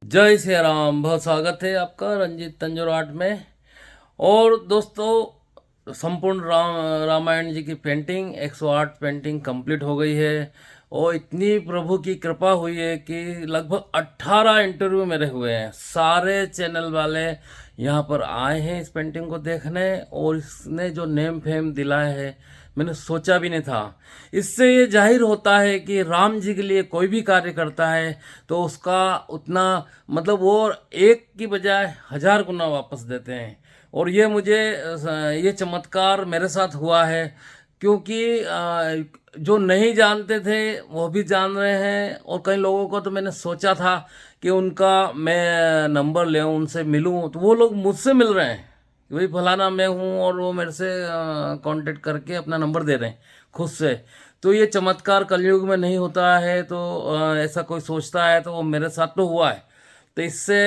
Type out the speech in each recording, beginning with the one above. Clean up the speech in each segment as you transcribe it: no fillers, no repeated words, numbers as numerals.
जय श्री राम। बहुत स्वागत है आपका रंजीत तंजोर आर्ट में। और दोस्तों, संपूर्ण रामायण जी की पेंटिंग 108 पेंटिंग कंप्लीट हो गई है। और इतनी प्रभु की कृपा हुई है कि लगभग 18 इंटरव्यू मेरे हुए हैं। सारे चैनल वाले यहाँ पर आए हैं इस पेंटिंग को देखने, और इसने जो नेम फेम दिलाया है मैंने सोचा भी नहीं था। इससे ये जाहिर होता है कि राम जी के लिए कोई भी कार्य करता है तो उसका उतना मतलब वो एक की बजाय 1000 गुना वापस देते हैं। और ये मुझे ये चमत्कार मेरे साथ हुआ है, क्योंकि जो नहीं जानते थे वो भी जान रहे हैं। और कई लोगों को तो मैंने सोचा था कि उनका मैं नंबर ले उनसे मिलूं, तो वो लोग मुझसे मिल रहे हैं कि भाई फलाना मैं हूँ, और वो मेरे से कांटेक्ट करके अपना नंबर दे रहे हैं खुद से। तो ये चमत्कार कलयुग में नहीं होता है, तो ऐसा कोई सोचता है तो वो मेरे साथ तो हुआ है। तो इससे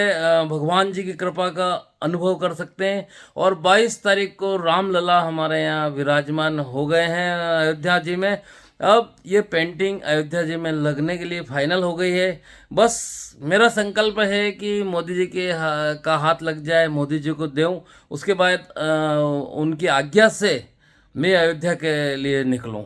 भगवान जी की कृपा का अनुभव कर सकते हैं। और 22 तारीख को रामलला हमारे यहाँ विराजमान हो गए हैं अयोध्या जी में। अब ये पेंटिंग अयोध्या जी में लगने के लिए फाइनल हो गई है। बस मेरा संकल्प है कि मोदी जी के का हाथ लग जाए, मोदी जी को दूं, उसके बाद उनकी आज्ञा से मैं अयोध्या के लिए निकलूं।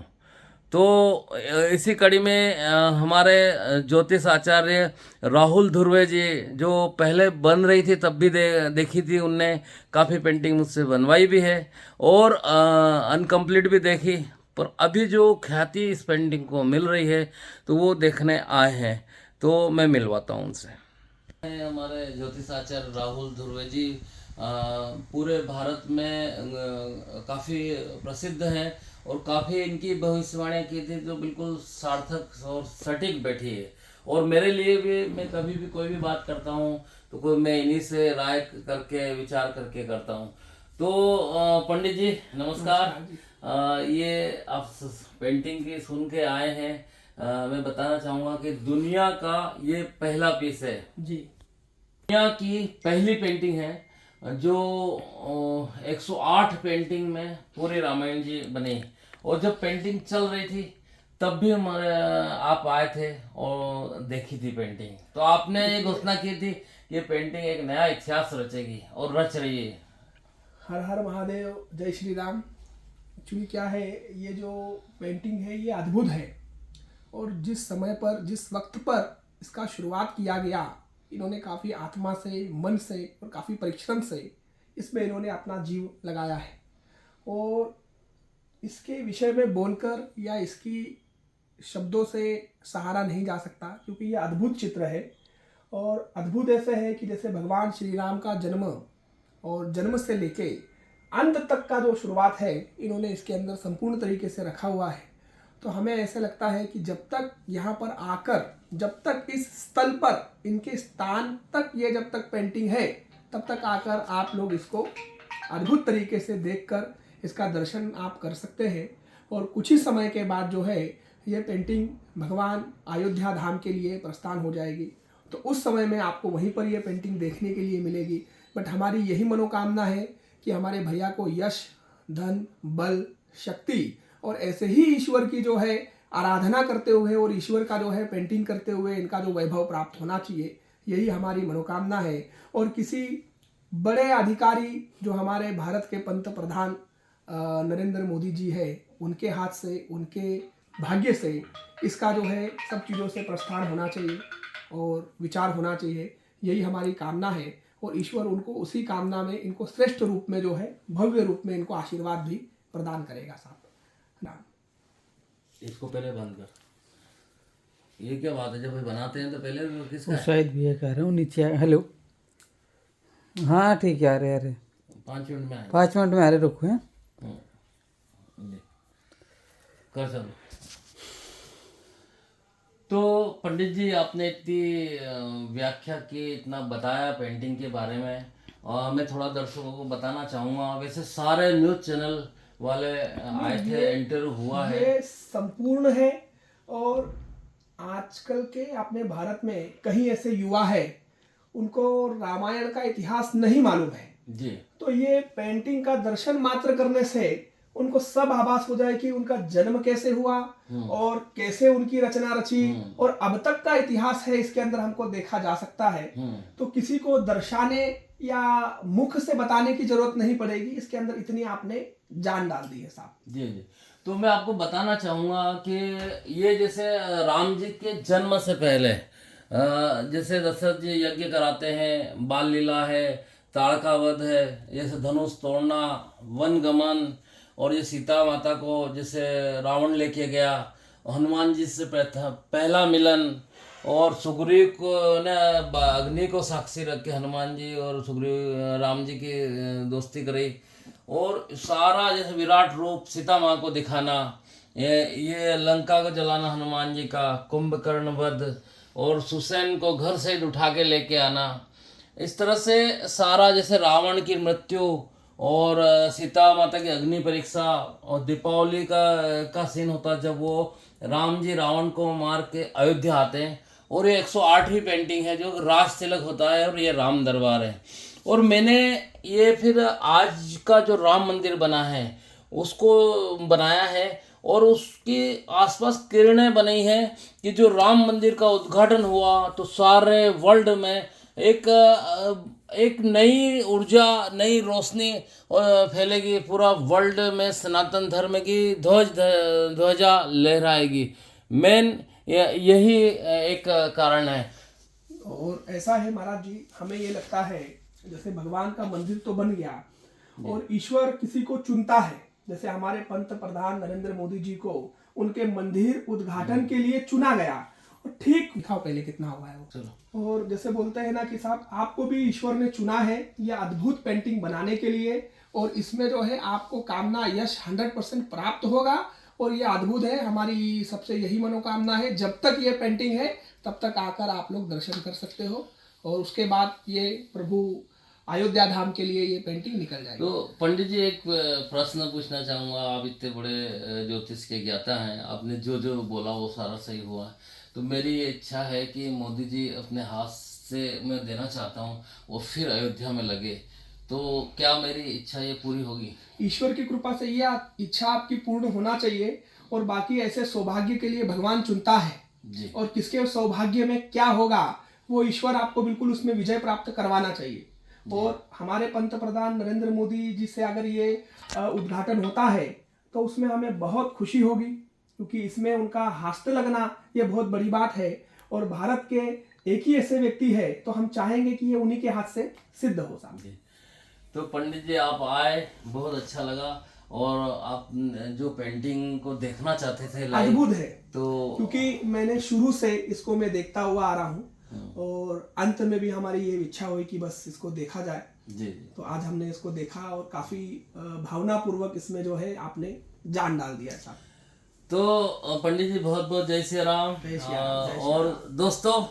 तो इसी कड़ी में हमारे ज्योतिष आचार्य राहुल धुर्वे जी, जो पहले बन रही थी तब भी देखी थी उनने, काफ़ी पेंटिंग मुझसे बनवाई भी है और अनकम्प्लीट भी देखी। पर अभी जो ख्याति इस पेंटिंग को मिल रही है तो वो देखने आए हैं, तो मैं मिलवाता हूँ उनसे। हमारे ज्योतिष आचार्य राहुल धुर्वे जी पूरे भारत में काफ़ी प्रसिद्ध हैं, और काफ़ी इनकी भविष्यवाणियाँ की थी जो बिल्कुल सार्थक और सटीक बैठी है। और मेरे लिए भी, मैं कभी भी कोई भी बात करता हूँ तो कोई मैं इन्हीं से राय करके विचार करके करता हूँ। तो पंडित जी नमस्कार। ये आप पेंटिंग की सुन के आए हैं। मैं बताना चाहूँगा कि दुनिया का ये पहला पीस है जी। दुनिया की पहली पेंटिंग है जो 108 पेंटिंग में पूरे रामायण जी बने। और जब पेंटिंग चल रही थी तब भी हमारे आप आए थे और देखी थी पेंटिंग। तो आपने ये घोषणा की थी ये पेंटिंग एक नया इतिहास रचेगी और रच रही है। हर हर महादेव, जय श्री राम। एक्चुअली क्या है, ये जो पेंटिंग है ये अद्भुत है। और जिस समय पर, जिस वक्त पर इसका शुरुआत किया गया, इन्होंने काफ़ी आत्मा से, मन से और काफ़ी परिश्रम से इसमें इन्होंने अपना जीव लगाया है। और इसके विषय में बोलकर या इसकी शब्दों से सहारा नहीं जा सकता, क्योंकि ये अद्भुत चित्र है। और अद्भुत ऐसे है कि जैसे भगवान श्री राम का जन्म, और जन्म से लेके अंत तक का जो शुरुआत है इन्होंने इसके अंदर संपूर्ण तरीके से रखा हुआ है। तो हमें ऐसे लगता है कि जब तक यहाँ पर आकर, जब तक इस स्थल पर, इनके स्थान तक ये जब तक पेंटिंग है, तब तक आकर आप लोग इसको अद्भुत तरीके से देखकर इसका दर्शन आप कर सकते हैं। और कुछ ही समय के बाद जो है ये पेंटिंग भगवान अयोध्या धाम के लिए प्रस्थान हो जाएगी। तो उस समय में आपको वहीं पर ये पेंटिंग देखने के लिए मिलेगी। बट हमारी यही मनोकामना है कि हमारे भैया को यश, धन, बल, शक्ति और ऐसे ही ईश्वर की जो है आराधना करते हुए और ईश्वर का जो है पेंटिंग करते हुए इनका जो वैभव प्राप्त होना चाहिए, यही हमारी मनोकामना है। और किसी बड़े अधिकारी जो हमारे भारत के पंत प्रधान नरेंद्र मोदी जी है, उनके हाथ से, उनके भाग्य से इसका जो है सब चीज़ों से प्रस्थान होना चाहिए और विचार होना चाहिए, यही हमारी कामना है। और ईश्वर उनको उसी कामना में, इनको श्रेष्ठ रूप में जो है, भव्य रूप में इनको आशीर्वाद भी प्रदान करेगा साहब। नाम इसको पहले बंद कर। ये क्या बात है, जब बनाते हैं तो पहले किसका है? शायद भी कह रहा हूँ नीचे हेलो। हाँ ठीक है, आ रहे 5 मिनट में आए। 5 मिनट में आ रहे, रुको हैं। कर चलो। तो पंडित जी आपने इतनी व्याख्या की, इतना बताया पेंटिंग के बारे में, और मैं थोड़ा दर्शकों को बताना चाहूँगा। वैसे सारे न्यूज़ चैनल वाले आए थे, इंटरव्यू हुआ है। ये संपूर्ण है। और आजकल के अपने भारत में कहीं ऐसे युवा है उनको रामायण का इतिहास नहीं मालूम है जी। तो ये पेंटिंग का दर्शन मात्र करने से उनको सब आभास हो जाए कि उनका जन्म कैसे हुआ और कैसे उनकी रचना रची और अब तक का इतिहास है इसके अंदर हमको देखा जा सकता है। तो किसी को दर्शाने या मुख से बताने की जरूरत नहीं पड़ेगी, इसके अंदर इतनी आपने जान डाल दी है साहब। जी जी। तो मैं आपको बताना चाहूँगा कि ये जैसे राम जी के जन्म से पहले जैसे दशरथ जी यज्ञ कराते हैं, बाल लीला है, ताड़का वध है, जैसे धनुष तोड़ना, वन गमन, और ये सीता माता को जैसे रावण लेके गया, हनुमान जी से पहला मिलन, और सुग्रीव को ने अग्नि को साक्षी रख के हनुमान जी और सुग्रीव राम जी की दोस्ती करी, और सारा जैसे विराट रूप सीता माँ को दिखाना, ये लंका को जलाना हनुमान जी का, कुंभकर्ण वध, और सुसैन को घर से उठा के लेके आना, इस तरह से सारा जैसे रावण की मृत्यु और सीता माता की अग्नि परीक्षा, और दीपावली का सीन होता है जब वो राम जी रावण को मार के अयोध्या आते हैं। और ये 108वीं पेंटिंग है जो राज तिलक होता है, और ये राम दरबार है। और मैंने ये फिर आज का जो राम मंदिर बना है उसको बनाया है, और उसके आसपास किरणें बनी है कि जो राम मंदिर का उद्घाटन हुआ तो सारे वर्ल्ड में एक नई ऊर्जा, नई रोशनी फैलेगी, पूरा वर्ल्ड में सनातन धर्म की ध्वजा लहराएगी। मेन यही एक कारण है। और ऐसा है महाराज जी, हमें ये लगता है जैसे भगवान का मंदिर तो बन गया और ईश्वर किसी को चुनता है, जैसे हमारे पंत प्रधान नरेंद्र मोदी जी को उनके मंदिर उद्घाटन के लिए चुना गया, और ठीक दिखाओ पहले कितना हुआ है वो। चलो। और जैसे बोलते हैं ना कि साहब आपको भी ईश्वर ने चुना है ये अद्भुत पेंटिंग बनाने के लिए, और इसमें जो है आपको कामना यश 100% प्राप्त होगा, और ये अद्भुत है। हमारी सबसे यही मनोकामना है जब तक ये पेंटिंग है तब तक आकर आप लोग दर्शन कर सकते हो, और उसके बाद ये प्रभु अयोध्या धाम के लिए ये पेंटिंग निकल जाएगी। तो पंडित जी एक प्रश्न पूछना चाहूँगा, आप इतने बड़े ज्योतिष के ज्ञाता हैं, आपने जो जो बोला वो सारा सही हुआ। तो मेरी ये इच्छा है कि मोदी जी अपने हाथ से मैं देना चाहता हूँ वो फिर अयोध्या में लगे, तो क्या मेरी इच्छा ये पूरी होगी? ईश्वर की कृपा से ये इच्छा आपकी पूर्ण होना चाहिए, और बाकी ऐसे सौभाग्य के लिए भगवान चुनता है जी। और किसके सौभाग्य में क्या होगा वो ईश्वर आपको बिल्कुल उसमें विजय प्राप्त करवाना चाहिए। और हमारे पंत प्रधान नरेंद्र मोदी जी से अगर ये उद्घाटन होता है तो उसमें हमें बहुत खुशी होगी, क्योंकि इसमें उनका हाथ लगना ये बहुत बड़ी बात है, और भारत के एक ही ऐसे व्यक्ति है तो हम चाहेंगे कि ये उन्हीं के हाथ से सिद्ध हो सामने। तो पंडित जी आप आए, बहुत अच्छा लगा, और आप जो पेंटिंग को देखना चाहते थे लाइव, अद्भुत है। तो क्योंकि मैंने शुरू से इसको मैं देखता हुआ आ रहा हूँ, और अंत में भी हमारी ये इच्छा हुई कि बस इसको देखा जाए। जी जी। तो आज हमने इसको देखा और काफी भावनापूर्वक इसमें जो है आपने जान डाल दिया है साहब। तो पंडित जी बहुत बहुत जय श्री राम। जय श्री राम, जय श्री और दोस्तों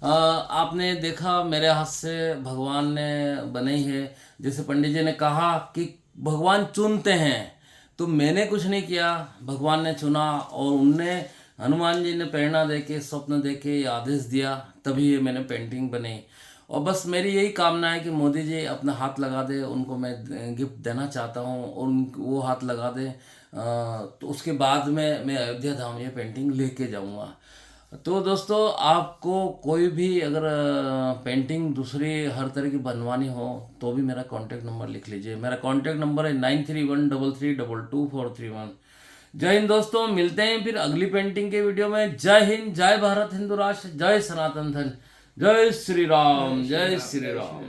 आपने देखा मेरे हाथ से भगवान ने बनाई है। जैसे पंडित जी ने कहा कि भगवान चुनते हैं, तो मैंने कुछ नहीं किया, भगवान ने चुना, और उनने हनुमान जी ने प्रेरणा देके, स्वप्न देके आदेश दिया, तभी ये मैंने पेंटिंग बनी। और बस मेरी यही कामना है कि मोदी जी अपना हाथ लगा दे, उनको मैं गिफ्ट देना चाहता हूँ, और वो हाथ लगा दे, तो उसके बाद में मैं अयोध्या धाम ये पेंटिंग लेके जाऊँगा। तो दोस्तों आपको कोई भी अगर पेंटिंग दूसरी हर तरह की बनवानी हो तो भी मेरा कांटेक्ट नंबर लिख लीजिए। मेरा कांटेक्ट नंबर है 9313322431। जय हिंद दोस्तों, मिलते हैं फिर अगली पेंटिंग के वीडियो में। जय हिंद, जय भारत हिंदू राष्ट्र, जय सनातन धर्म, जय श्री राम, जय श्री राम।